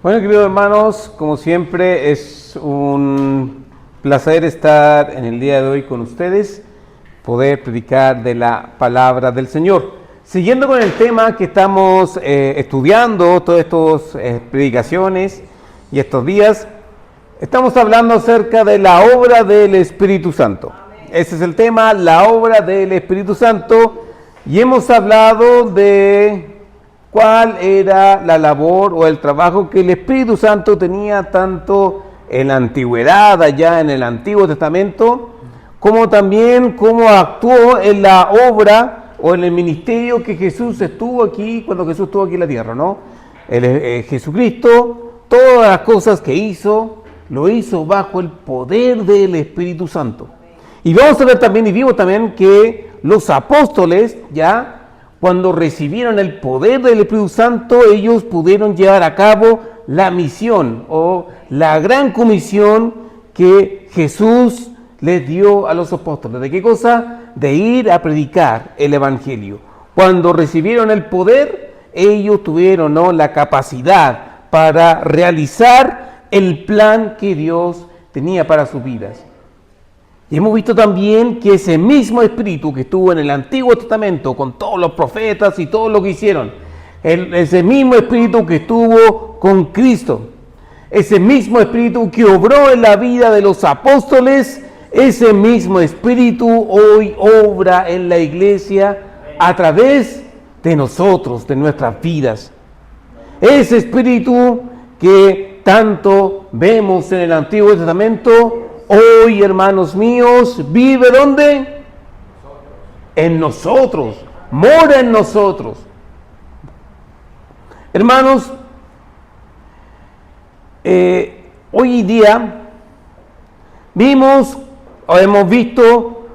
Bueno, queridos hermanos, como siempre es un placer estar en el día de hoy con ustedes, poder predicar de la palabra del Señor. Siguiendo con el tema que estamos estudiando, todas estas predicaciones y estos días, estamos hablando acerca de la obra del Espíritu Santo. Ese es el tema, la obra del Espíritu Santo, y hemos hablado de cuál era la labor o el trabajo que el Espíritu Santo tenía tanto en la antigüedad, allá en el Antiguo Testamento, como también cómo actuó en la obra o en el ministerio que Jesús estuvo aquí, cuando Jesús estuvo aquí en la tierra, ¿no? Jesucristo, todas las cosas que hizo, lo hizo bajo el poder del Espíritu Santo. Y vamos a ver también, y vimos también que los apóstoles, ya, cuando recibieron el poder del Espíritu Santo, ellos pudieron llevar a cabo la misión o la gran comisión que Jesús les dio a los apóstoles. ¿De qué cosa? De ir a predicar el Evangelio. Cuando recibieron el poder, ellos tuvieron, ¿no?, la capacidad para realizar el plan que Dios tenía para sus vidas. Y hemos visto también que ese mismo espíritu que estuvo en el Antiguo Testamento con todos los profetas y todo lo que hicieron, ese mismo espíritu que estuvo con Cristo, ese mismo espíritu que obró en la vida de los apóstoles, ese mismo espíritu hoy obra en la iglesia a través de nosotros, de nuestras vidas. Ese espíritu que tanto vemos en el Antiguo Testamento, hoy, hermanos míos, ¿vive dónde? En nosotros, mora en nosotros. Hermanos, hoy día hemos visto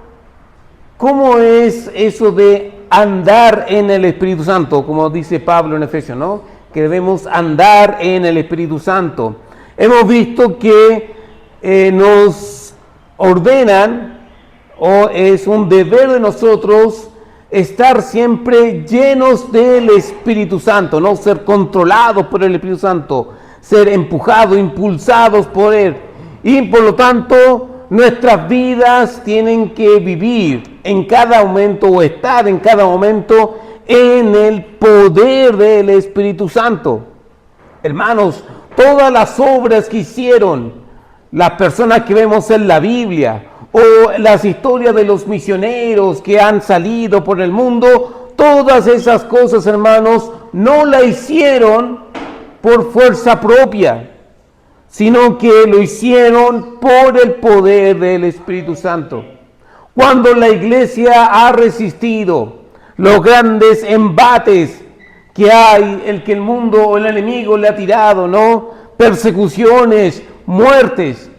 cómo es eso de andar en el Espíritu Santo, como dice Pablo en Efesios, ¿no? Que debemos andar en el Espíritu Santo. Hemos visto que nos ordenan, o es un deber de nosotros estar siempre llenos del Espíritu Santo, no ser controlados por el Espíritu Santo, ser empujados, impulsados por Él. Y por lo tanto, nuestras vidas tienen que vivir en cada momento o estar en cada momento en el poder del Espíritu Santo. Hermanos, todas las obras que hicieron las personas que vemos en la Biblia, o las historias de los misioneros que han salido por el mundo, todas esas cosas, hermanos, no la hicieron por fuerza propia, sino que lo hicieron por el poder del Espíritu Santo. Cuando la iglesia ha resistido los grandes embates que hay, el que el mundo o el enemigo le ha tirado, ¿no? Persecuciones, muertes,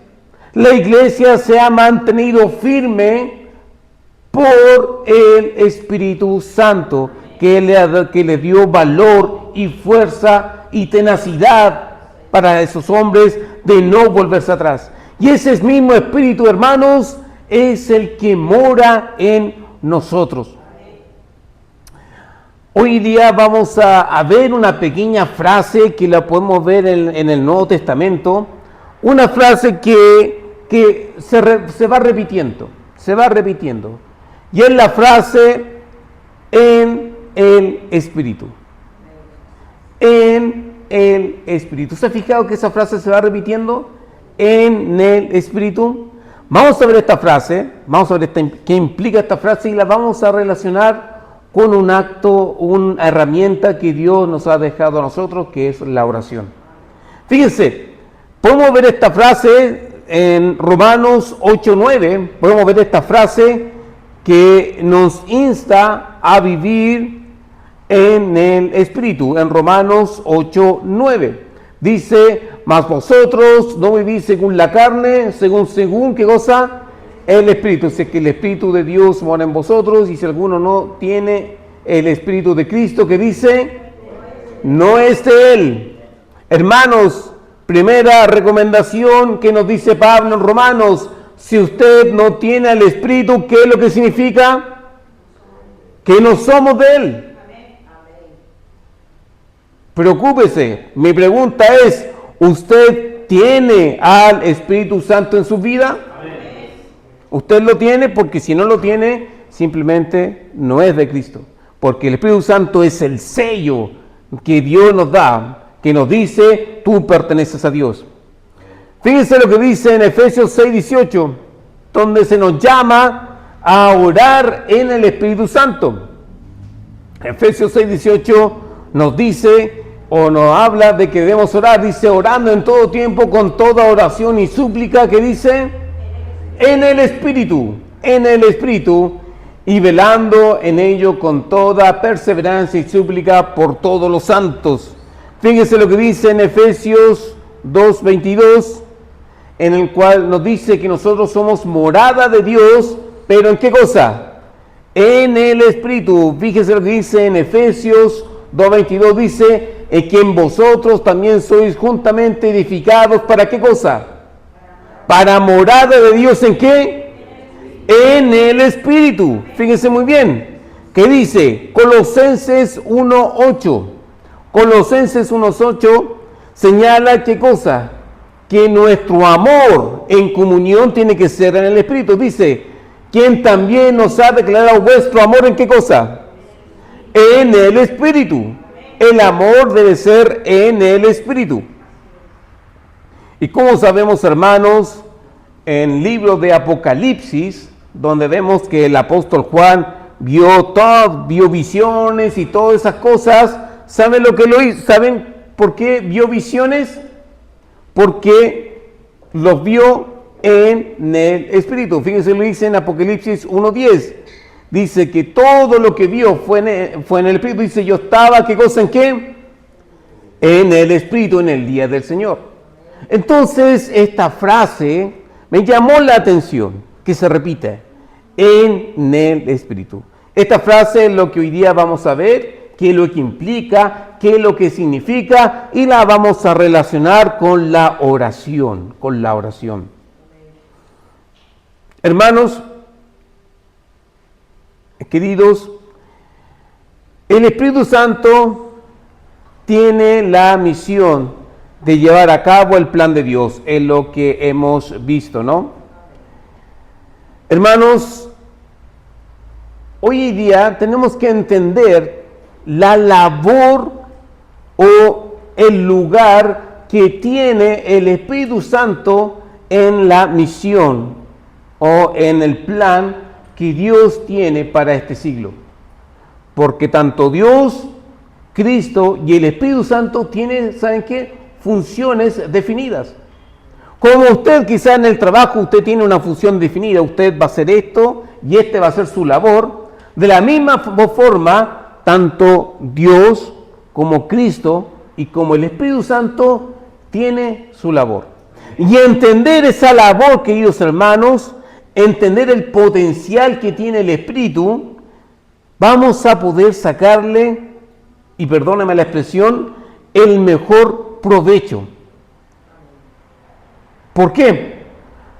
la iglesia se ha mantenido firme por el Espíritu Santo que le dio valor y fuerza y tenacidad para esos hombres de no volverse atrás. Y ese mismo Espíritu, hermanos, es el que mora en nosotros. Hoy día vamos a ver una pequeña frase que la podemos ver en el Nuevo Testamento. Una frase que se va repitiendo. Y es la frase en el Espíritu. En el Espíritu. ¿Se ha fijado que esa frase se va repitiendo? En el Espíritu. Vamos a ver esta frase, vamos a ver qué implica esta frase y la vamos a relacionar con un acto, una herramienta que Dios nos ha dejado a nosotros, que es la oración. Fíjense, podemos ver esta frase en Romanos 8:9, podemos ver esta frase que nos insta a vivir en el Espíritu, en Romanos 8:9. Dice, mas vosotros no vivís según la carne, según ¿qué cosa? El Espíritu. Dice que el Espíritu de Dios mora en vosotros, y si alguno no tiene el Espíritu de Cristo, que dice, no es de Él. Hermanos, primera recomendación que nos dice Pablo en Romanos: si usted no tiene el Espíritu, ¿qué es lo que significa? Que no somos de Él. Preocúpese. Mi pregunta es, ¿Usted tiene al Espíritu Santo en su vida? Usted lo tiene, porque si no lo tiene, simplemente no es de Cristo. Porque el Espíritu Santo es el sello que Dios nos da, que nos dice, tú perteneces a Dios. Fíjense lo que dice en Efesios 6:18, donde se nos llama a orar en el Espíritu Santo. Efesios 6:18 nos dice, o nos habla de que debemos orar, dice, orando en todo tiempo con toda oración y súplica, que dice, en el Espíritu, y velando en ello con toda perseverancia y súplica por todos los santos. Fíjense lo que dice en Efesios 2:22, en el cual nos dice que nosotros somos morada de Dios, pero ¿en qué cosa? En el Espíritu. Fíjense lo que dice en Efesios 2:22, dice, en quien vosotros también sois juntamente edificados, ¿para qué cosa? Para morada de Dios, ¿en qué? En el Espíritu. Fíjense muy bien, ¿qué dice? Colosenses 1:8. Colosenses 1:8 señala ¿qué cosa? Que nuestro amor en comunión tiene que ser en el Espíritu. Dice, quien también nos ha declarado vuestro amor, ¿en qué cosa? En el Espíritu. El amor debe ser en el Espíritu. Y como sabemos, hermanos, en el libro de Apocalipsis, donde vemos que el apóstol Juan vio visiones y todas esas cosas, ¿saben lo que lo hizo? ¿Saben por qué vio visiones? Porque los vio en el Espíritu. Fíjense, lo dice en Apocalipsis 1:10. Dice que todo lo que vio fue en el Espíritu. Dice, yo estaba, ¿qué cosa? ¿En qué? En el Espíritu, en el día del Señor. Entonces, esta frase me llamó la atención, que se repite, en el Espíritu. Esta frase es lo que hoy día vamos a ver, qué es lo que implica, qué es lo que significa, y la vamos a relacionar con la oración, Hermanos, queridos, el Espíritu Santo tiene la misión de llevar a cabo el plan de Dios, en lo que hemos visto, ¿no? Hermanos, hoy en día tenemos que entender la labor o el lugar que tiene el Espíritu Santo en la misión o en el plan que Dios tiene para este siglo. Porque tanto Dios, Cristo y el Espíritu Santo tienen, ¿saben qué? Funciones definidas. Como usted quizá en el trabajo, usted tiene una función definida, usted va a hacer esto y este va a ser su labor. De la misma forma, tanto Dios como Cristo y como el Espíritu Santo tiene su labor. Y entender esa labor, queridos hermanos, entender el potencial que tiene el Espíritu, vamos a poder sacarle, y perdóname la expresión, el mejor provecho. ¿Por qué?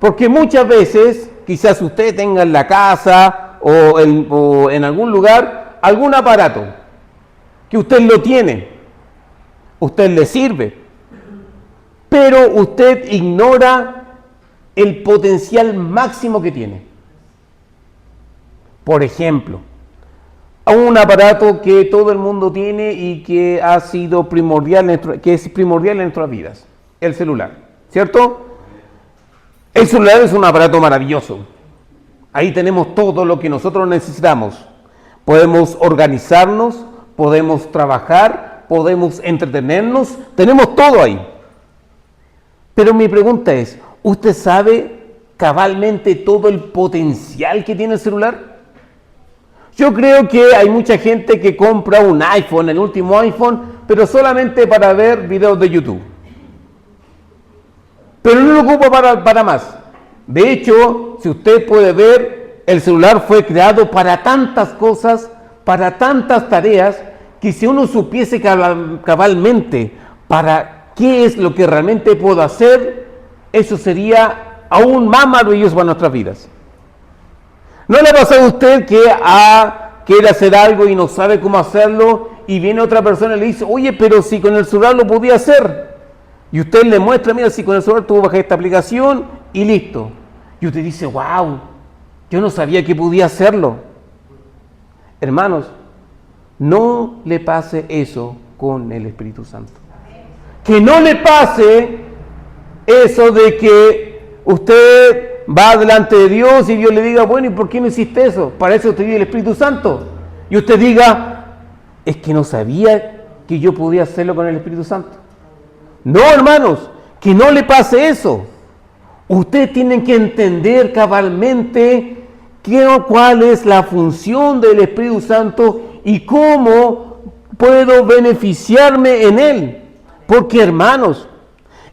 Porque muchas veces, quizás usted tenga en la casa o en algún lugar algún aparato que usted lo tiene, usted le sirve, pero usted ignora el potencial máximo que tiene. Por ejemplo, un aparato que todo el mundo tiene y que ha sido primordial, que es primordial en nuestras vidas, el celular, ¿cierto? El celular es un aparato maravilloso. Ahí tenemos todo lo que nosotros necesitamos. Podemos organizarnos, podemos trabajar, podemos entretenernos, tenemos todo ahí. Pero mi pregunta es, ¿usted sabe cabalmente todo el potencial que tiene el celular? Yo creo que hay mucha gente que compra un iPhone, el último iPhone, pero solamente para ver videos de YouTube. Pero no lo ocupa para más. De hecho, si usted puede ver, el celular fue creado para tantas cosas, para tantas tareas, que si uno supiese cabalmente para qué es lo que realmente puedo hacer, eso sería aún más maravilloso para nuestras vidas. ¿No le ha pasado a usted que quiere hacer algo y no sabe cómo hacerlo y viene otra persona y le dice, oye, pero si con el celular lo podía hacer? Y usted le muestra, mira, si con el celular tú bajas esta aplicación y listo. Y usted dice, wow, yo no sabía que podía hacerlo. Hermanos, no le pase eso con el Espíritu Santo. Que no le pase eso de que usted va delante de Dios y Dios le diga, bueno, ¿y por qué no hiciste eso? Para eso te dio el Espíritu Santo. Y usted diga, es que no sabía que yo podía hacerlo con el Espíritu Santo. No, hermanos, que no le pase eso. Ustedes tienen que entender cabalmente cuál es la función del Espíritu Santo y cómo puedo beneficiarme en él. Porque, hermanos,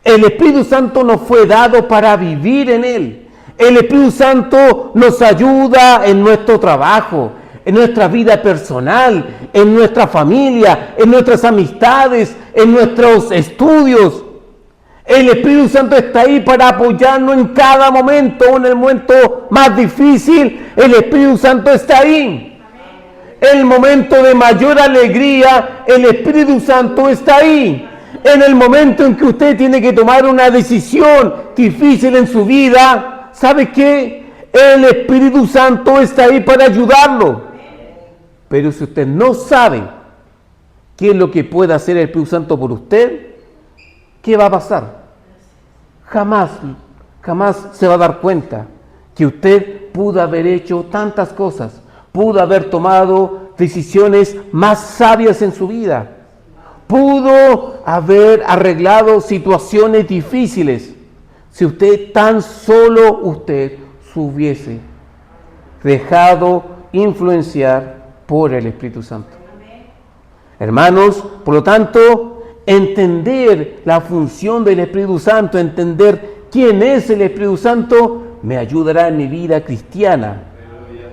el Espíritu Santo nos fue dado para vivir en él. El Espíritu Santo nos ayuda en nuestro trabajo, en nuestra vida personal, en nuestra familia, en nuestras amistades, en nuestros estudios. El Espíritu Santo está ahí para apoyarnos en cada momento, en el momento más difícil, el Espíritu Santo está ahí. En el momento de mayor alegría, el Espíritu Santo está ahí. En el momento en que usted tiene que tomar una decisión difícil en su vida, ¿sabe qué? El Espíritu Santo está ahí para ayudarlo. Pero si usted no sabe qué es lo que puede hacer el Espíritu Santo por usted, ¿qué va a pasar? Jamás se va a dar cuenta que usted pudo haber hecho tantas cosas, pudo haber tomado decisiones más sabias en su vida, pudo haber arreglado situaciones difíciles, si usted tan solo usted se hubiese dejado influenciar por el Espíritu Santo. Hermanos, por lo tanto, entender la función del Espíritu Santo, entender quién es el Espíritu Santo, me ayudará en mi vida cristiana,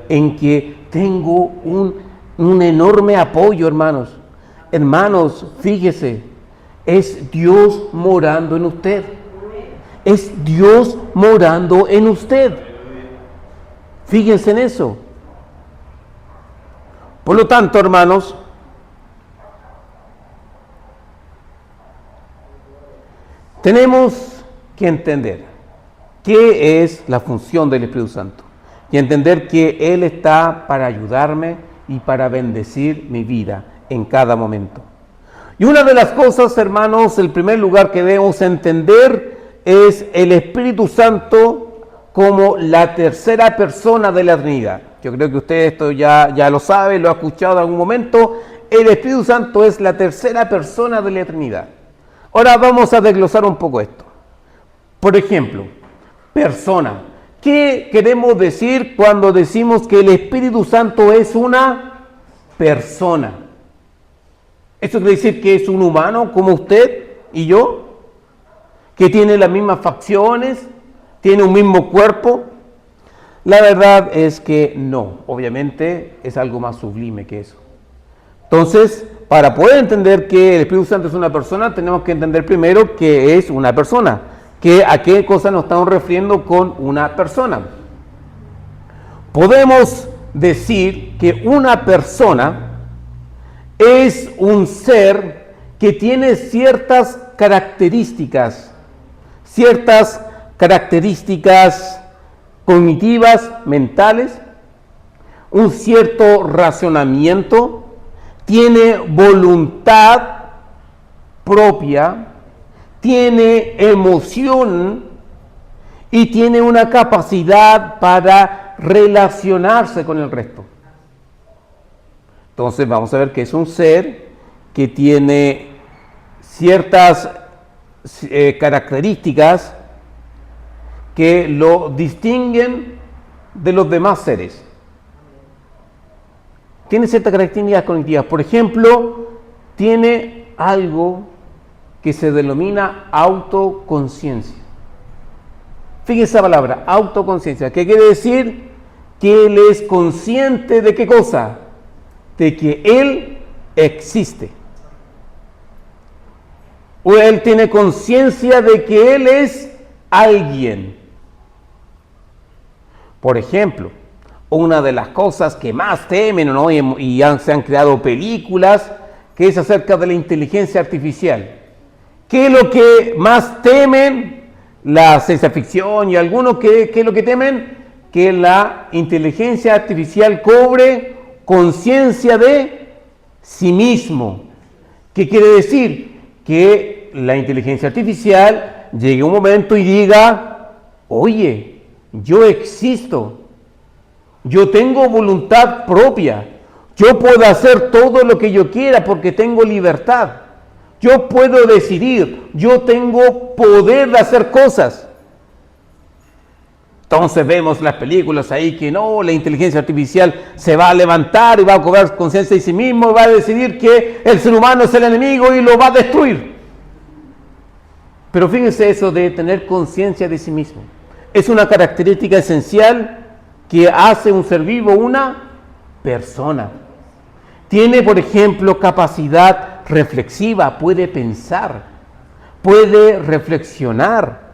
en que tengo un enorme apoyo, hermanos. Hermanos, fíjese, es Dios morando en usted. Es Dios morando en usted. Fíjense en eso. Por lo tanto, hermanos, tenemos que entender qué es la función del Espíritu Santo y entender que Él está para ayudarme y para bendecir mi vida en cada momento. Y una de las cosas, hermanos, el primer lugar que debemos entender es el Espíritu Santo como la tercera persona de la Trinidad. Yo creo que usted esto ya lo sabe, lo ha escuchado en algún momento. El Espíritu Santo es la tercera persona de la Trinidad. Ahora vamos a desglosar un poco esto. Por ejemplo, persona. ¿Qué queremos decir cuando decimos que el Espíritu Santo es una persona? ¿Esto quiere decir que es un humano como usted y yo? ¿Que tiene las mismas facciones? ¿Tiene un mismo cuerpo? La verdad es que no. Obviamente es algo más sublime que eso. Entonces, para poder entender que el Espíritu Santo es una persona, tenemos que entender primero que es una persona. ¿A qué cosa nos estamos refiriendo con una persona? Podemos decir que una persona es un ser que tiene ciertas características cognitivas, mentales, un cierto razonamiento, tiene voluntad propia, tiene emoción y tiene una capacidad para relacionarse con el resto. Entonces vamos a ver que es un ser que tiene ciertas características que lo distinguen de los demás seres. Tiene ciertas características cognitivas. Por ejemplo, tiene algo que se denomina autoconciencia. Fíjense esa palabra, autoconciencia. ¿Qué quiere decir? Que él es consciente de qué cosa? De que él existe. O él tiene conciencia de que él es alguien. Por ejemplo, una de las cosas que más temen, ¿no? se han creado películas, que es acerca de la inteligencia artificial. ¿Qué es lo que más temen la ciencia ficción y algunos? ¿Qué es lo que temen? Que la inteligencia artificial cobre conciencia de sí mismo. ¿Qué quiere decir? Que la inteligencia artificial llegue a un momento y diga, oye, yo existo, yo tengo voluntad propia, yo puedo hacer todo lo que yo quiera porque tengo libertad, yo puedo decidir, yo tengo poder de hacer cosas. Entonces vemos las películas ahí que no, la inteligencia artificial se va a levantar y va a cobrar conciencia de sí mismo y va a decidir que el ser humano es el enemigo y lo va a destruir. Pero fíjense eso de tener conciencia de sí mismo. Es una característica esencial que hace un ser vivo una persona. Tiene, por ejemplo, capacidad reflexiva, puede pensar, puede reflexionar,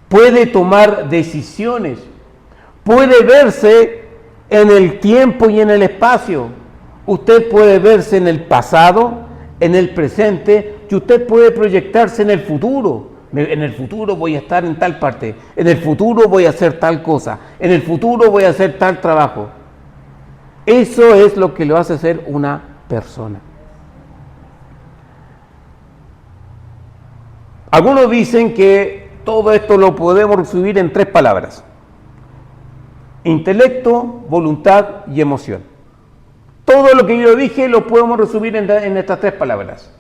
puede tomar decisiones, puede verse en el tiempo y en el espacio. Usted puede verse en el pasado, en el presente, y usted puede proyectarse en el futuro. En el futuro voy a estar en tal parte, en el futuro voy a hacer tal cosa, en el futuro voy a hacer tal trabajo. Eso es lo que lo hace ser una persona. Algunos dicen que todo esto lo podemos resumir en 3 palabras: intelecto, voluntad y emoción. Todo lo que yo dije lo podemos resumir en estas 3 palabras.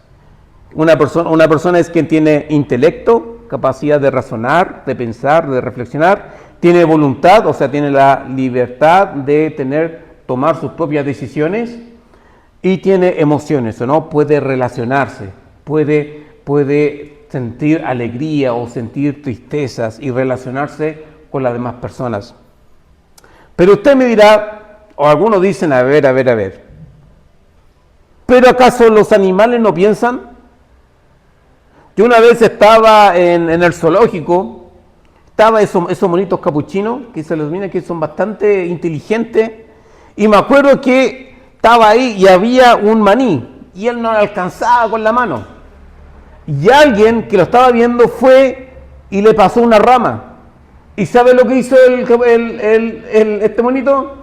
Una persona es quien tiene intelecto, capacidad de razonar, de pensar, de reflexionar, tiene voluntad, o sea, tiene la libertad de tomar sus propias decisiones, y tiene emociones, ¿no? Puede relacionarse, puede sentir alegría o sentir tristezas y relacionarse con las demás personas. Pero usted me dirá, o algunos dicen, a ver, ¿pero acaso los animales no piensan? Yo una vez estaba en el zoológico, estaba esos monitos capuchinos, que se los mira que son bastante inteligentes, y me acuerdo que estaba ahí y había un maní, y él no lo alcanzaba con la mano. Y alguien que lo estaba viendo fue y le pasó una rama. ¿Y sabe lo que hizo este monito?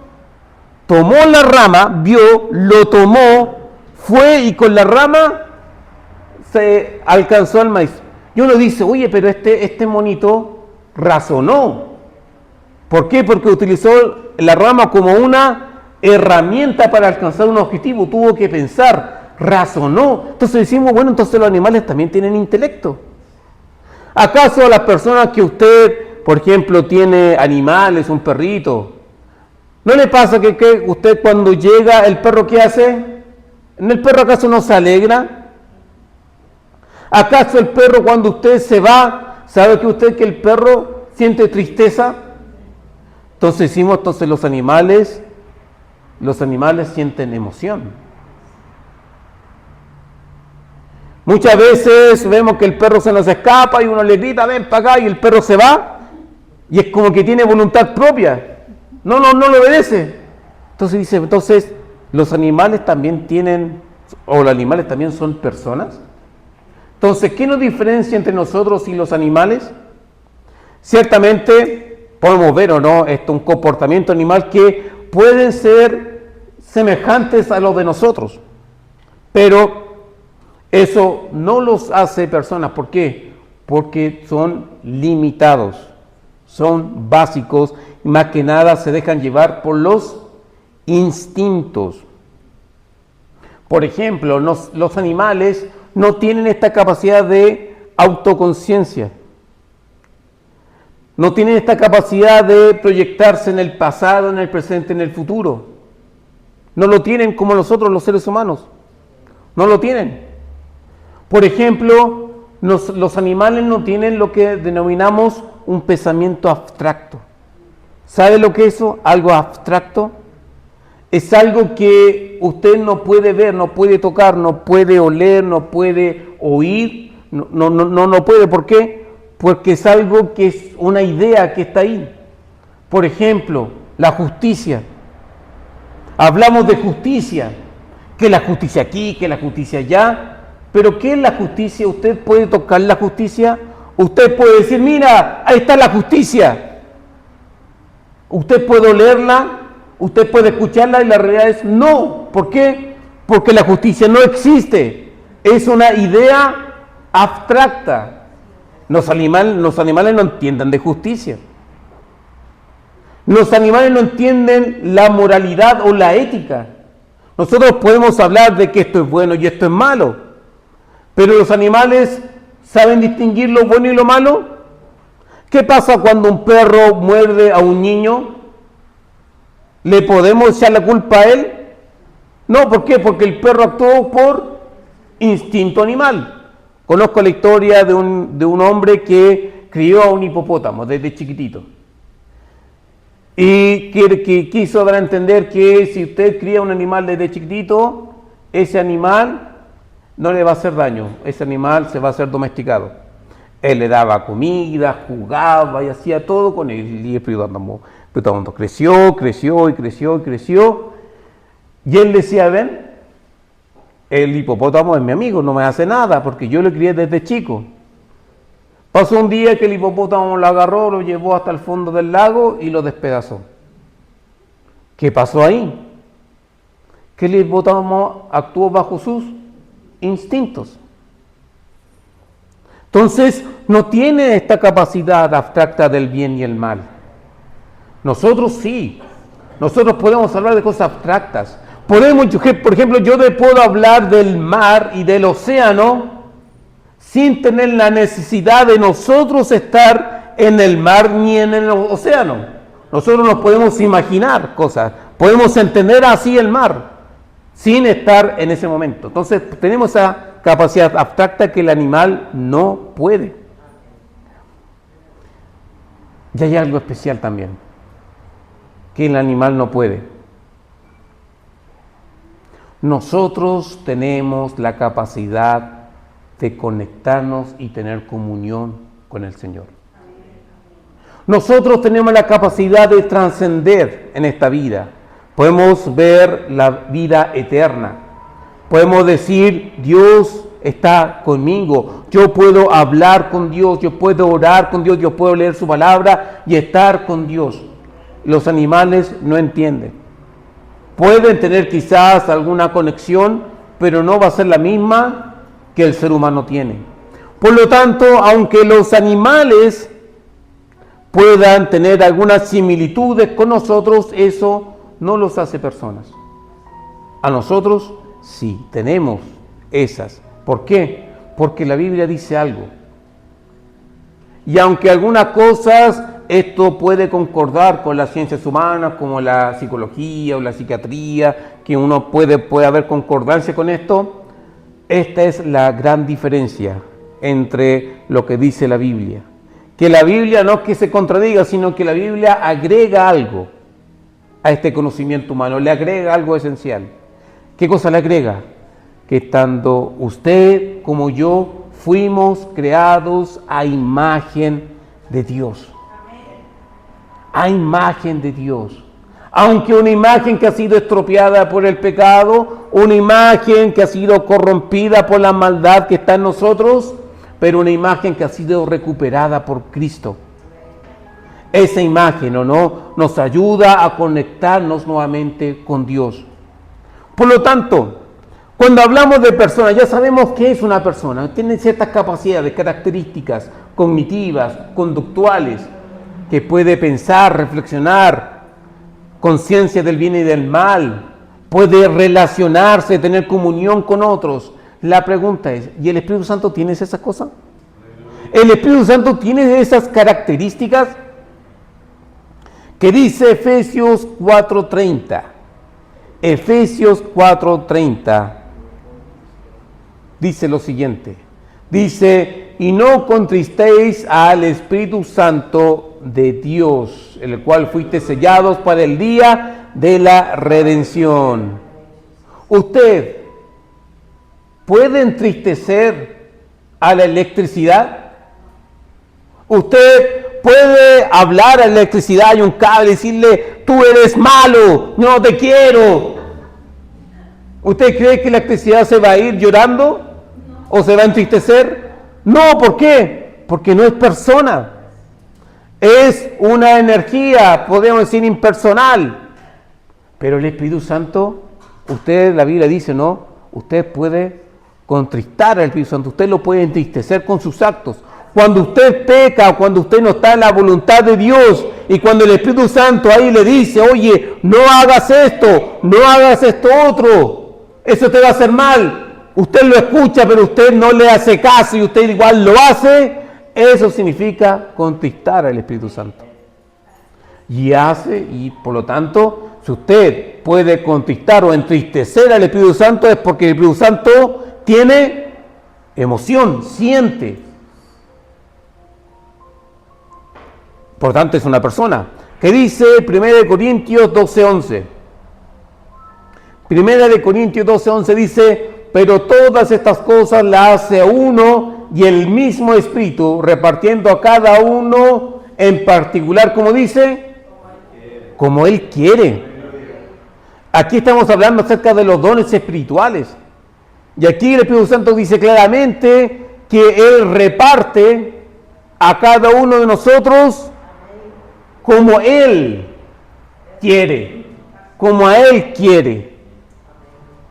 Tomó la rama, lo tomó, fue y con la rama se alcanzó al maíz. Y uno dice, oye, pero este monito razonó. ¿Por qué? Porque utilizó la rama como una herramienta para alcanzar un objetivo. Tuvo que pensar, razonó. Entonces decimos, bueno, entonces los animales también tienen intelecto. ¿Acaso las personas que usted, por ejemplo, tiene animales, un perrito, no le pasa que usted cuando llega el perro, ¿qué hace? ¿En el perro acaso no se alegra? ¿Acaso el perro cuando usted se va, sabe que usted que el perro siente tristeza? Entonces decimos, los animales sienten emoción. Muchas veces vemos que el perro se nos escapa y uno le grita, ven para acá, y el perro se va, y es como que tiene voluntad propia. No le obedece. Entonces los animales también tienen, o los animales también son personas. Entonces, ¿qué nos diferencia entre nosotros y los animales? Ciertamente podemos ver, ¿o no?, un comportamiento animal que pueden ser semejantes a los de nosotros, pero eso no los hace personas. ¿Por qué? Porque son limitados, son básicos, y más que nada se dejan llevar por los instintos. Por ejemplo, los animales no tienen esta capacidad de autoconciencia, no tienen esta capacidad de proyectarse en el pasado, en el presente, en el futuro. No lo tienen como nosotros los seres humanos, no lo tienen. Por ejemplo, los animales no tienen lo que denominamos un pensamiento abstracto. ¿Sabe lo que es eso? Algo abstracto. Es algo que usted no puede ver, no puede tocar, no puede oler, no puede oír, no puede. ¿Por qué? Porque es algo que es una idea que está ahí. Por ejemplo, la justicia. Hablamos de justicia, que la justicia aquí, que la justicia allá, Pero ¿qué es la justicia? ¿Usted puede tocar la justicia? Usted puede decir, mira, ahí está la justicia. Usted puede olerla, usted puede escucharla y la realidad es no. ¿Por qué? Porque la justicia no existe. Es una idea abstracta. Los animales no entienden de justicia. Los animales no entienden la moralidad o la ética. Nosotros podemos hablar de que esto es bueno y esto es malo, pero los animales saben distinguir lo bueno y lo malo. ¿Qué pasa cuando un perro muerde a un niño? ¿Le podemos echar la culpa a él? No, ¿por qué? Porque el perro actuó por instinto animal. Conozco la historia de un hombre que crió a un hipopótamo desde chiquitito. Y que quiso dar a entender que si usted cría un animal desde chiquitito, ese animal no le va a hacer daño, ese animal se va a ser domesticado. Él le daba comida, jugaba y hacía todo con él. Y el hipopótamo creció. Y él decía, ven, el hipopótamo es mi amigo, no me hace nada porque yo lo crié desde chico. Pasó un día que el hipopótamo lo agarró, lo llevó hasta el fondo del lago y lo despedazó. ¿Qué pasó ahí? Que el hipopótamo actuó bajo sus instintos. Entonces, no tiene esta capacidad abstracta del bien y el mal. Nosotros sí. Nosotros podemos hablar de cosas abstractas. Por ejemplo, yo puedo hablar del mar y del océano sin tener la necesidad de nosotros estar en el mar ni en el océano. Nosotros nos podemos imaginar cosas, podemos entender así el mar, sin estar en ese momento. Entonces tenemos esa capacidad abstracta que el animal no puede. Y hay algo especial también, que el animal no puede. Nosotros tenemos la capacidad de conectarnos y tener comunión con el Señor. Nosotros tenemos la capacidad de trascender en esta vida. Podemos ver la vida eterna. Podemos decir, Dios está conmigo. Yo puedo hablar con Dios, yo puedo orar con Dios, yo puedo leer su palabra y estar con Dios. Los animales no entienden. Pueden tener quizás alguna conexión, pero no va a ser la misma que el ser humano tiene. Por lo tanto, aunque los animales puedan tener algunas similitudes con nosotros, eso no los hace personas. A nosotros sí tenemos esas. ¿Por qué? Porque la Biblia dice algo. Y aunque algunas cosas esto puede concordar con las ciencias humanas, como la psicología o la psiquiatría, que uno puede haber concordancia con esto, esta es la gran diferencia entre lo que dice la Biblia. Que la Biblia no es que se contradiga, sino que la Biblia agrega algo a este conocimiento humano, le agrega algo esencial. ¿Qué cosa le agrega? Que tanto usted como yo fuimos creados a imagen de Dios. A imagen de Dios. Aunque una imagen que ha sido estropeada por el pecado, una imagen que ha sido corrompida por la maldad que está en nosotros, pero una imagen que ha sido recuperada por Cristo. Esa imagen, ¿o no?, nos ayuda a conectarnos nuevamente con Dios. Por lo tanto, cuando hablamos de personas, ya sabemos qué es una persona. Tiene ciertas capacidades, características cognitivas, conductuales, que puede pensar, reflexionar, conciencia del bien y del mal, puede relacionarse, tener comunión con otros. La pregunta es, ¿y el Espíritu Santo tiene esas cosas? ¿El Espíritu Santo tiene esas características? Que dice Efesios 4:30. Efesios 4:30 dice lo siguiente. Dice, y no contristéis al Espíritu Santo de Dios, el cual fuiste sellados para el día de la redención. ¿Usted puede entristecer a la electricidad? ¿Usted puede hablar a la electricidad y un cable y decirle, tú eres malo, no te quiero? ¿Usted cree que la electricidad se va a ir llorando? ¿O se va a entristecer? No, ¿por qué? Porque no es persona. Es una energía, podemos decir, impersonal. Pero el Espíritu Santo, usted, la Biblia dice, ¿no? Usted puede contristar al Espíritu Santo, usted lo puede entristecer con sus actos. Cuando usted peca, cuando usted no está en la voluntad de Dios, y cuando el Espíritu Santo ahí le dice, oye, no hagas esto, no hagas esto otro, eso te va a hacer mal. Usted lo escucha, pero usted no le hace caso y usted igual lo hace. Eso significa contristar al Espíritu Santo. Y por lo tanto, si usted puede contristar o entristecer al Espíritu Santo, es porque el Espíritu Santo tiene emoción, siente. Por tanto, es una persona. ¿Qué dice 1 Corintios 12:11? 1 Corintios 12:11 dice, pero todas estas cosas las hace uno y el mismo Espíritu, repartiendo a cada uno en particular, como dice, como Él quiere. Aquí estamos hablando acerca de los dones espirituales. Y aquí el Espíritu Santo dice claramente que Él reparte a cada uno de nosotros como Él quiere, como a Él quiere.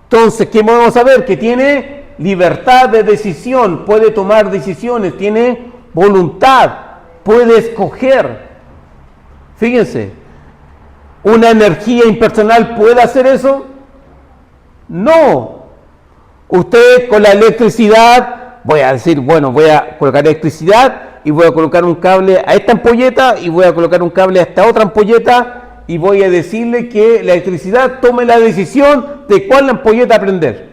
Entonces, ¿qué podemos saber? Que tiene libertad de decisión, puede tomar decisiones, tiene voluntad, puede escoger. Fíjense, ¿una energía impersonal puede hacer eso? No. Usted con la electricidad, voy a decir, bueno, voy a colocar electricidad y voy a colocar un cable a esta ampolleta y voy a colocar un cable a esta otra ampolleta y voy a decirle que la electricidad tome la decisión de cuál ampolleta prender.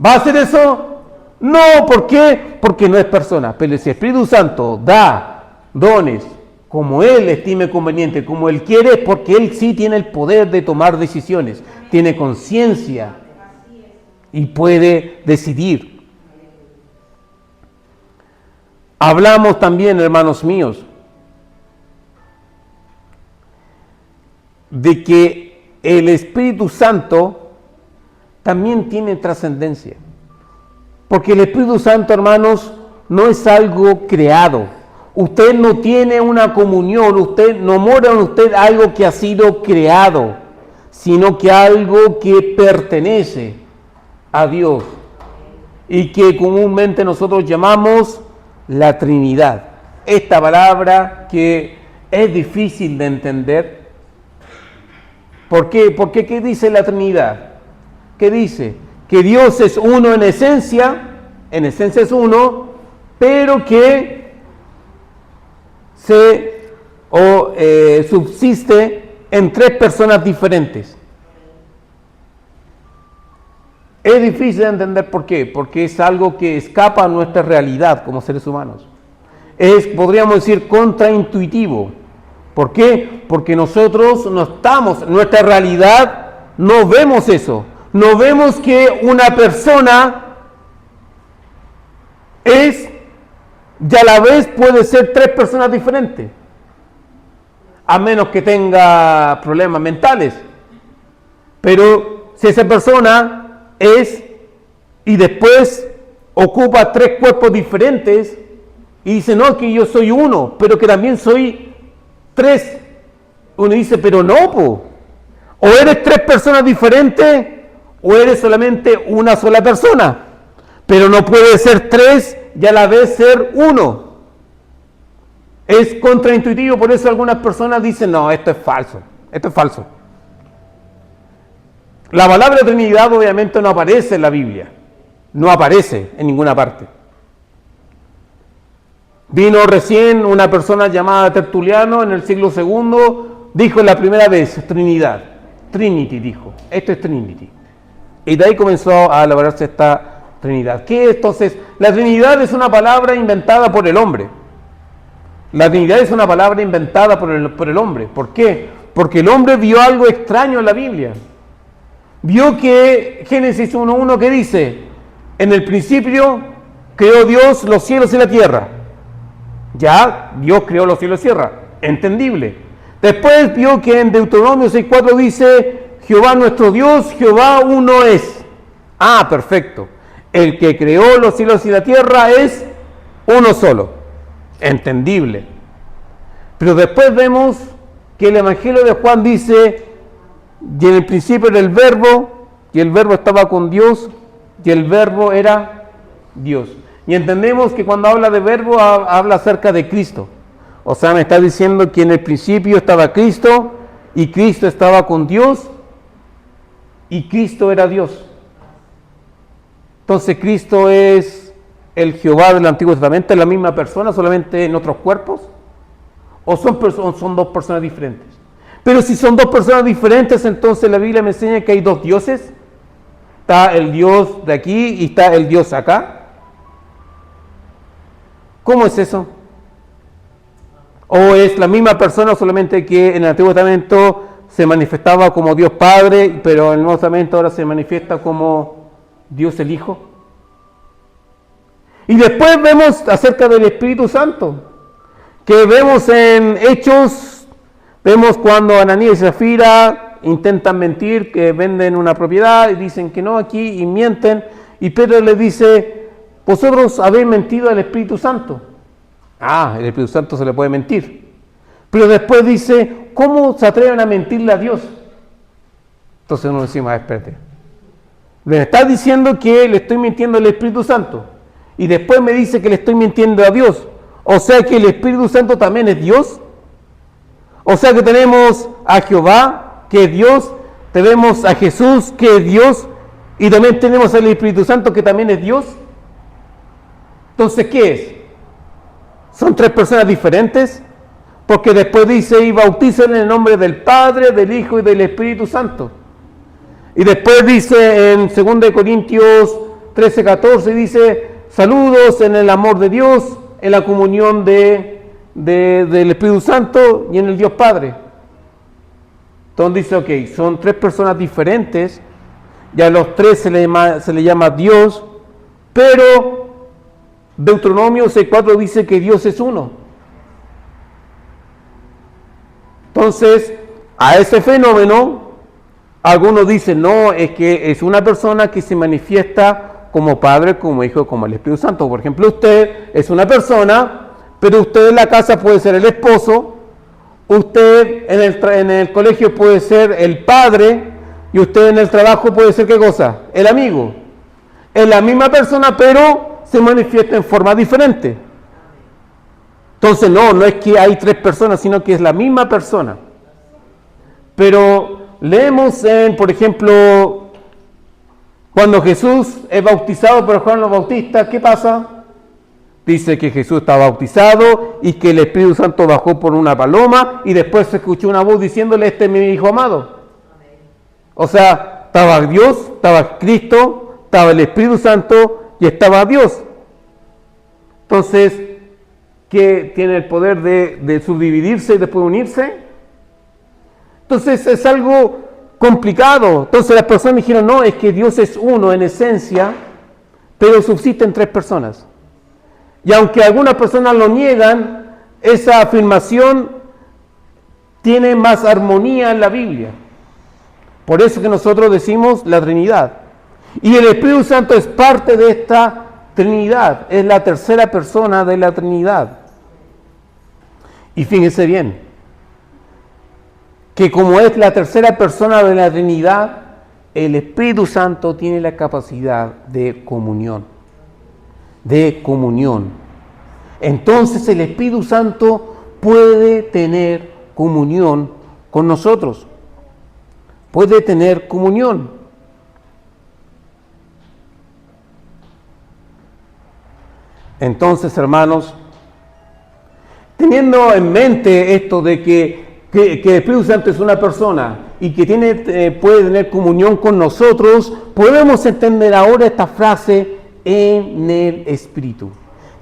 ¿Va a hacer eso? No, ¿por qué? Porque no es persona. Pero si el Espíritu Santo da dones como Él estime conveniente, como Él quiere, porque Él sí tiene el poder de tomar decisiones, tiene conciencia y puede decidir. Hablamos también, hermanos míos, de que el Espíritu Santo también tiene trascendencia. Porque el Espíritu Santo, hermanos, no es algo creado. Usted no tiene una comunión, usted no mora en usted algo que ha sido creado, sino que algo que pertenece a Dios y que comúnmente nosotros llamamos la Trinidad. Esta palabra que es difícil de entender. ¿Por qué? Porque ¿qué dice la Trinidad? ¿Qué dice? Que Dios es uno en esencia es uno, pero que subsiste en tres personas diferentes. Es difícil de entender por qué, porque es algo que escapa a nuestra realidad como seres humanos. Es, podríamos decir, contraintuitivo. ¿Por qué? Porque nosotros no estamos, en nuestra realidad no vemos eso. No vemos que una persona es y a la vez puede ser tres personas diferentes, a menos que tenga problemas mentales. Pero si esa persona es y después ocupa tres cuerpos diferentes y dice, no, que yo soy uno, pero que también soy tres. Uno dice, pero no, po. O eres tres personas diferentes o eres solamente una sola persona, pero no puede ser tres y a la vez ser uno. Es contraintuitivo, por eso algunas personas dicen, no, esto es falso, esto es falso. La palabra Trinidad obviamente no aparece en la Biblia, no aparece en ninguna parte. Vino recién una persona llamada Tertuliano en el siglo II, dijo la primera vez Trinidad, Trinity dijo, esto es Trinity. Y de ahí comenzó a elaborarse esta Trinidad. ¿Qué es entonces? La Trinidad es una palabra inventada por el hombre. La Trinidad es una palabra inventada por el hombre. ¿Por qué? Porque el hombre vio algo extraño en la Biblia. Vio que Génesis 1:1 que dice, en el principio creó Dios los cielos y la tierra. Ya, Dios creó los cielos y la tierra, entendible. Después vio que en Deuteronomio 6:4 dice, Jehová nuestro Dios, Jehová uno es. Ah, perfecto. El que creó los cielos y la tierra es uno solo, entendible. Pero después vemos que el Evangelio de Juan dice, y en el principio era el verbo, y el verbo estaba con Dios, y el verbo era Dios. Y entendemos que cuando habla de verbo, habla acerca de Cristo. O sea, me está diciendo que en el principio estaba Cristo, y Cristo estaba con Dios, y Cristo era Dios. Entonces, Cristo es el Jehová del Antiguo Testamento, ¿es la misma persona, solamente en otros cuerpos? ¿O son dos personas diferentes? Pero si son dos personas diferentes, entonces la Biblia me enseña que hay dos dioses. Está el Dios de aquí y está el Dios acá. ¿Cómo es eso? ¿O es la misma persona, solamente que en el Antiguo Testamento se manifestaba como Dios Padre, pero en el Nuevo Testamento ahora se manifiesta como Dios el Hijo? Y después vemos acerca del Espíritu Santo, que vemos en Hechos, vemos cuando Ananías y Zafira intentan mentir, que venden una propiedad y dicen que no aquí y mienten, y Pedro les dice, vosotros habéis mentido al Espíritu Santo. El Espíritu Santo se le puede mentir. Pero después dice, ¿cómo se atreven a mentirle a Dios? Entonces uno decimos, espérate, le está diciendo que le estoy mintiendo al Espíritu Santo, y después me dice que le estoy mintiendo a Dios. O sea que el Espíritu Santo también es Dios. O sea que tenemos a Jehová, que es Dios, tenemos a Jesús, que es Dios, y también tenemos al Espíritu Santo, que también es Dios. Entonces, ¿qué es? ¿Son tres personas diferentes? Porque después dice, y bautízan en el nombre del Padre, del Hijo y del Espíritu Santo. Y después dice en 2 Corintios 13:14, dice, saludos en el amor de Dios, en la comunión del Espíritu Santo y en el Dios Padre. Entonces dice, ok, son tres personas diferentes, y a los tres se le llama Dios, pero Deuteronomio 6:4 dice que Dios es uno. Entonces, a ese fenómeno, algunos dicen, no, es que es una persona que se manifiesta como Padre, como Hijo, como el Espíritu Santo. Por ejemplo, usted es una persona, pero usted en la casa puede ser el esposo, usted en el colegio puede ser el padre, y usted en el trabajo puede ser, ¿qué cosa? El amigo. Es la misma persona, pero se manifiesta en forma diferente. Entonces no es que hay tres personas, sino que es la misma persona. Pero leemos por ejemplo, cuando Jesús es bautizado por Juan el Bautista, ¿qué pasa? Dice que Jesús está bautizado y que el Espíritu Santo bajó por una paloma, y después se escuchó una voz diciéndole, este es mi Hijo amado. O sea, estaba Dios, estaba Cristo, estaba el Espíritu Santo y estaba Dios. Entonces, ¿qué tiene el poder de subdividirse y después unirse? Entonces es algo complicado. Entonces las personas dijeron, no, es que Dios es uno en esencia, pero subsisten tres personas. Y aunque algunas personas lo niegan, esa afirmación tiene más armonía en la Biblia. Por eso que nosotros decimos la Trinidad. Y el Espíritu Santo es parte de esta Trinidad, es la tercera persona de la Trinidad. Y fíjense bien, que como es la tercera persona de la Trinidad, el Espíritu Santo tiene la capacidad de comunión. De comunión. Entonces el Espíritu Santo puede tener comunión con nosotros. Puede tener comunión. Entonces, hermanos, teniendo en mente esto de que el Espíritu Santo es una persona y que puede tener comunión con nosotros, podemos entender ahora esta frase, en el Espíritu.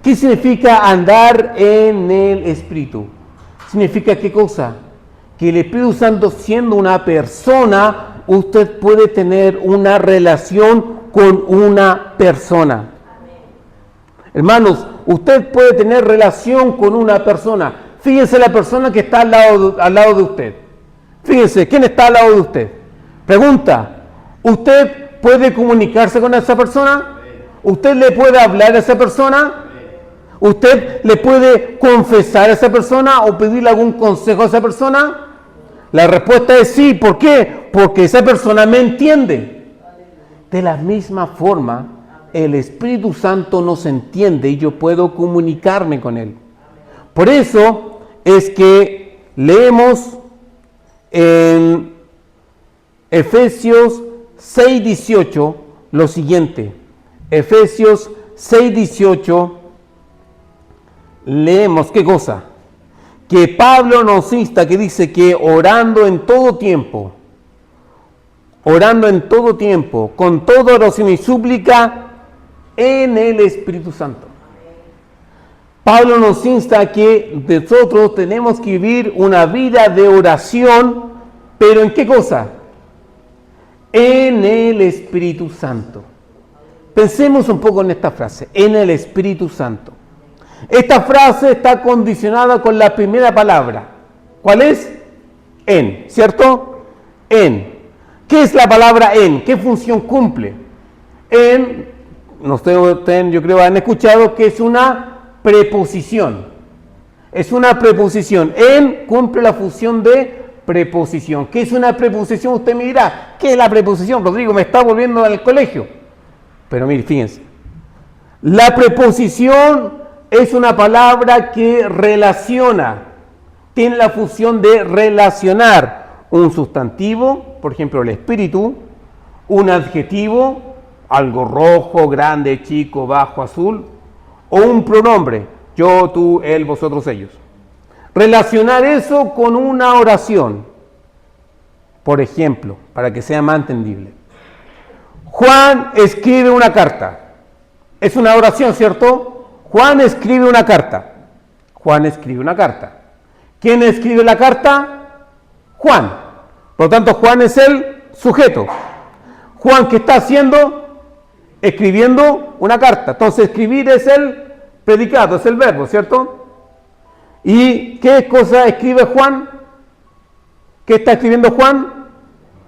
¿Qué significa andar en el Espíritu? ¿Significa qué cosa? Que el Espíritu Santo, siendo una persona, usted puede tener una relación con una persona. Hermanos, usted puede tener relación con una persona. Fíjense la persona que está al lado de usted. Fíjense, ¿quién está al lado de usted? Pregunta, ¿usted puede comunicarse con esa persona? ¿Usted le puede hablar a esa persona? ¿Usted le puede confesar a esa persona o pedirle algún consejo a esa persona? La respuesta es sí. ¿Por qué? Porque esa persona me entiende. De la misma forma, el Espíritu Santo nos entiende y yo puedo comunicarme con Él. Por eso es que leemos en Efesios 6:18 lo siguiente. Efesios 6:18 leemos, ¿qué cosa? Que Pablo nos insta, que dice que orando en todo tiempo, con toda oración y súplica en el Espíritu Santo. Pablo nos insta a que nosotros tenemos que vivir una vida de oración, pero ¿en qué cosa? En el Espíritu Santo. Pensemos un poco en esta frase, en el Espíritu Santo. Esta frase está condicionada con la primera palabra. ¿Cuál es? En, ¿cierto? En. ¿Qué es la palabra en? ¿Qué función cumple? En, ustedes yo creo han escuchado que es una preposición. Es una preposición. En cumple la función de preposición. ¿Qué es una preposición? Usted me dirá, ¿qué es la preposición? Rodrigo, me está volviendo al colegio. Pero mire, fíjense. La preposición es una palabra que relaciona. Tiene la función de relacionar un sustantivo, por ejemplo, el espíritu, un adjetivo, algo rojo, grande, chico, bajo, azul, o un pronombre, yo, tú, él, vosotros, ellos. Relacionar eso con una oración, por ejemplo, para que sea más entendible. Juan escribe una carta. Es una oración, ¿cierto? Juan escribe una carta. Juan escribe una carta. ¿Quién escribe la carta? Juan. Por lo tanto, Juan es el sujeto. Juan, ¿qué está haciendo? Escribiendo una carta. Entonces, escribir es el predicado, es el verbo, ¿cierto? ¿Y qué cosa escribe Juan? ¿Qué está escribiendo Juan?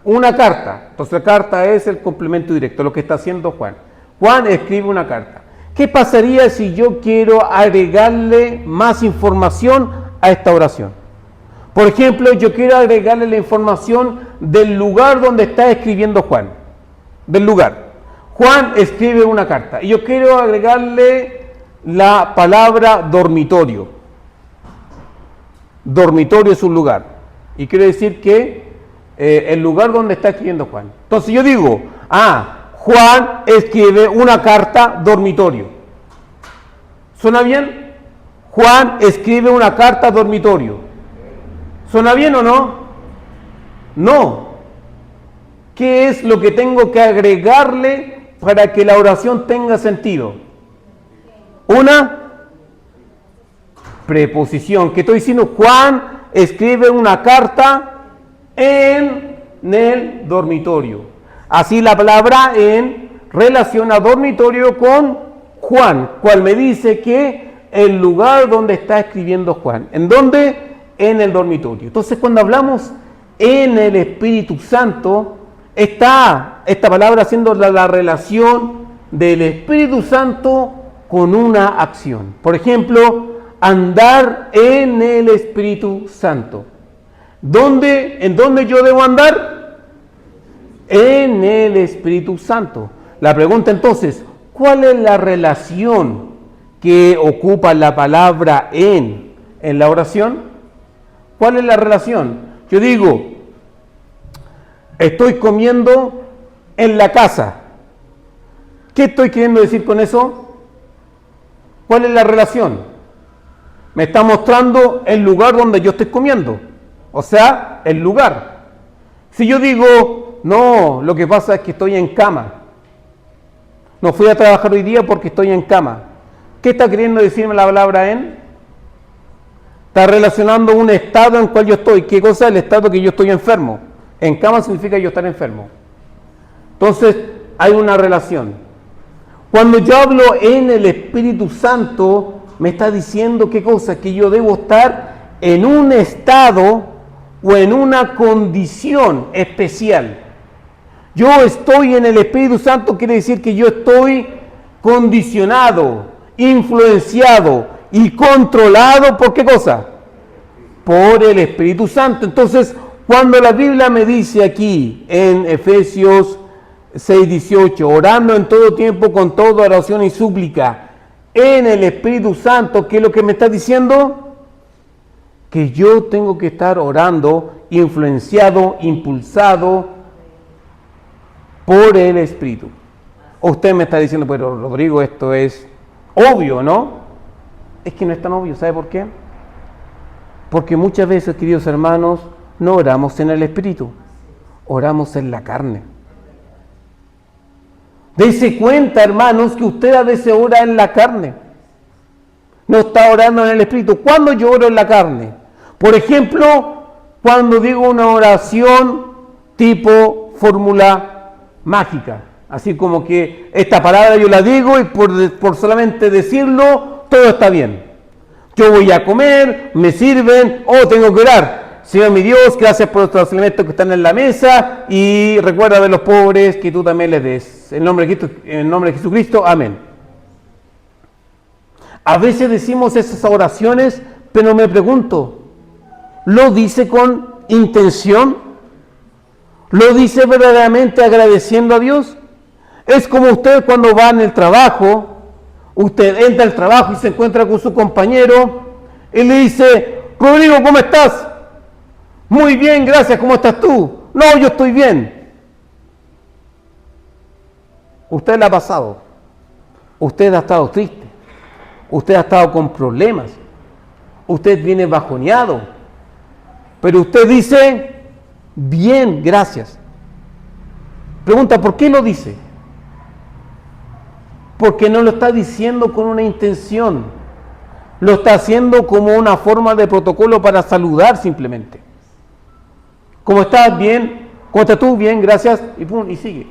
Una carta. Entonces, la carta es el complemento directo, lo que está haciendo Juan. Juan escribe una carta. ¿Qué pasaría si yo quiero agregarle más información a esta oración? Por ejemplo, yo quiero agregarle la información del lugar donde está escribiendo Juan. Del lugar. Juan escribe una carta y yo quiero agregarle la palabra dormitorio. Dormitorio es un lugar. Y quiero decir que el lugar donde está escribiendo Juan. Entonces yo digo, Juan escribe una carta dormitorio. ¿Suena bien? Juan escribe una carta dormitorio. ¿Suena bien o no? No. ¿Qué es lo que tengo que agregarle para que la oración tenga sentido? Una preposición. ¿Qué estoy diciendo? Juan escribe una carta en el dormitorio. Así la palabra en relaciona dormitorio con Juan, cual me dice que el lugar donde está escribiendo Juan. ¿En dónde? En el dormitorio. Entonces, cuando hablamos en el Espíritu Santo, está esta palabra haciendo la relación del Espíritu Santo con una acción. Por ejemplo, andar en el Espíritu Santo. ¿En dónde yo debo andar? En el Espíritu Santo. La pregunta entonces, ¿cuál es la relación que ocupa la palabra en la oración? ¿Cuál es la relación? Yo digo, estoy comiendo en la casa. ¿Qué estoy queriendo decir con eso? ¿Cuál es la relación? Me está mostrando el lugar donde yo estoy comiendo. O sea, el lugar. Si yo digo, no, lo que pasa es que estoy en cama. No fui a trabajar hoy día porque estoy en cama. ¿Qué está queriendo decirme la palabra en? Está relacionando un estado en el cual yo estoy. ¿Qué cosa es el estado que yo estoy enfermo? En cama significa yo estar enfermo. Entonces, hay una relación. Cuando yo hablo en el Espíritu Santo, me está diciendo qué cosa, que yo debo estar en un estado o en una condición especial. Yo estoy en el Espíritu Santo, quiere decir que yo estoy condicionado, influenciado y controlado ¿por qué cosa? Por el Espíritu Santo. Entonces, cuando la Biblia me dice aquí en Efesios 6:18, orando en todo tiempo con toda oración y súplica en el Espíritu Santo, ¿qué es lo que me está diciendo? Que yo tengo que estar orando, influenciado, impulsado por el Espíritu. Usted me está diciendo, pero Rodrigo, esto es obvio, ¿no? Es que no es tan obvio, ¿sabe por qué? Porque muchas veces, queridos hermanos, no oramos en el Espíritu, oramos en la carne. Dese cuenta, hermanos, que usted a veces ora en la carne. No está orando en el Espíritu. ¿Cuándo yo oro en la carne? Por ejemplo, cuando digo una oración tipo fórmula mágica. Así como que esta palabra yo la digo y por solamente decirlo, todo está bien. Yo voy a comer, me sirven, tengo que orar. Señor mi Dios, gracias por los alimentos que están en la mesa y recuerda de los pobres que tú también les des. En nombre de Jesucristo, amén. A veces decimos esas oraciones, pero me pregunto, ¿lo dice con intención? ¿Lo dice verdaderamente agradeciendo a Dios? Es como usted cuando va en el trabajo, usted entra al trabajo y se encuentra con su compañero y le dice, Rodrigo, ¿cómo estás? Muy bien, gracias, ¿cómo estás tú? No, yo estoy bien. Usted le ha pasado. Usted ha estado triste. Usted ha estado con problemas. Usted viene bajoneado. Pero usted dice, bien, gracias. Pregunta, ¿por qué lo dice? Porque no lo está diciendo con una intención. Lo está haciendo como una forma de protocolo para saludar simplemente. ¿Cómo estás? Bien. ¿Cómo estás tú? Bien, gracias. Y pum, y sigue.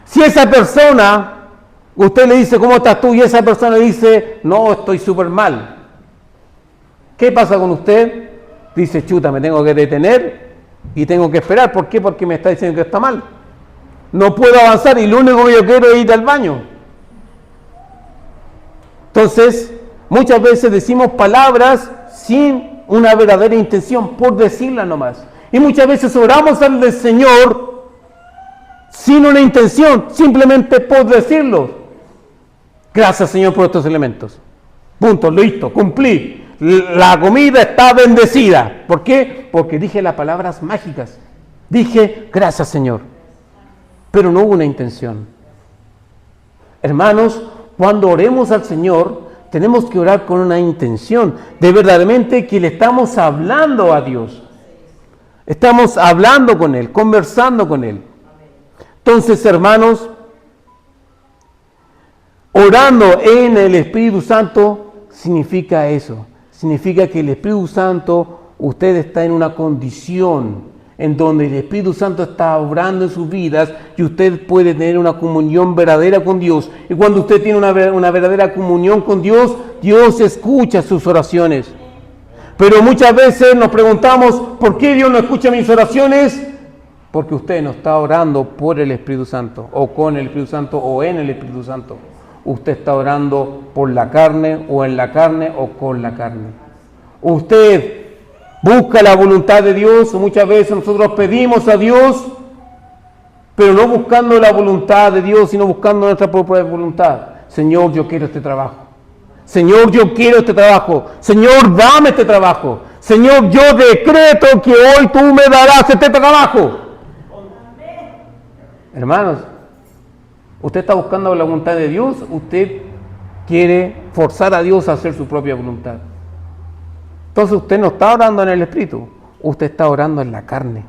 Si esa persona, usted le dice, ¿cómo estás tú? Y esa persona le dice, no, estoy súper mal. ¿Qué pasa con usted? Dice, chuta, me tengo que detener y tengo que esperar. ¿Por qué? Porque me está diciendo que está mal. No puedo avanzar y lo único que yo quiero es ir al baño. Entonces, muchas veces decimos palabras sin una verdadera intención, por decirla nomás. Y muchas veces oramos al Señor sin una intención, simplemente por decirlo. Gracias, Señor, por estos elementos. Punto, listo, cumplí. La comida está bendecida. ¿Por qué? Porque dije las palabras mágicas. Dije, gracias, Señor. Pero no hubo una intención. Hermanos, cuando oremos al Señor, tenemos que orar con una intención de verdaderamente que le estamos hablando a Dios. Estamos hablando con Él, conversando con Él. Entonces, hermanos, orando en el Espíritu Santo significa eso. Significa que el Espíritu Santo, usted está en una condición en donde el Espíritu Santo está obrando en sus vidas y usted puede tener una comunión verdadera con Dios. Y cuando usted tiene una verdadera comunión con Dios, Dios escucha sus oraciones. Pero muchas veces nos preguntamos, ¿por qué Dios no escucha mis oraciones? Porque usted no está orando por el Espíritu Santo, o con el Espíritu Santo, o en el Espíritu Santo. Usted está orando por la carne, o en la carne, o con la carne. Usted busca la voluntad de Dios. Muchas veces nosotros pedimos a Dios, pero no buscando la voluntad de Dios, sino buscando nuestra propia voluntad. Señor, yo quiero este trabajo. Señor, yo quiero este trabajo. Señor, dame este trabajo. Señor, yo decreto que hoy tú me darás este trabajo. Hermanos, usted está buscando la voluntad de Dios, usted quiere forzar a Dios a hacer su propia voluntad. Entonces usted no está orando en el Espíritu, usted está orando en la carne.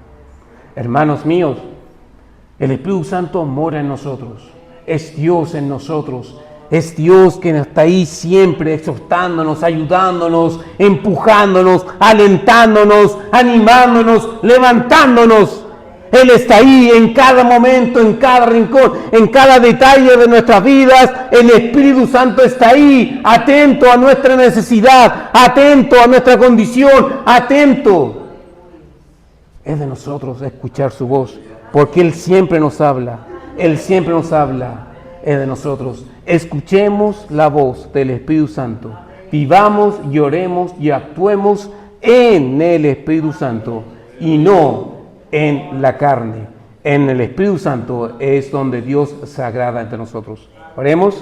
Hermanos míos, el Espíritu Santo mora en nosotros, es Dios en nosotros, es Dios que está ahí siempre exhortándonos, ayudándonos, empujándonos, alentándonos, animándonos, levantándonos. Él está ahí en cada momento, en cada rincón, en cada detalle de nuestras vidas. El Espíritu Santo está ahí, atento a nuestra necesidad, atento a nuestra condición, atento. Es de nosotros escuchar su voz, porque Él siempre nos habla, Él siempre nos habla. es de nosotros. Escuchemos la voz del Espíritu Santo. Vivamos y oremos y actuemos en el Espíritu Santo y no en la carne. En el Espíritu Santo es donde Dios se agrada entre nosotros. Oremos.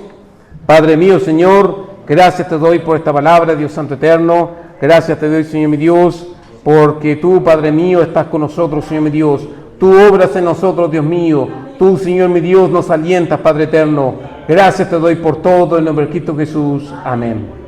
Padre mío, Señor, gracias te doy por esta palabra, Dios Santo Eterno. Gracias te doy, Señor mi Dios, porque tú, Padre mío, estás con nosotros, Señor mi Dios. Tú obras en nosotros, Dios mío. Tú, Señor mi Dios, nos alientas, Padre Eterno. Gracias te doy por todo, en el nombre de Cristo Jesús. Amén.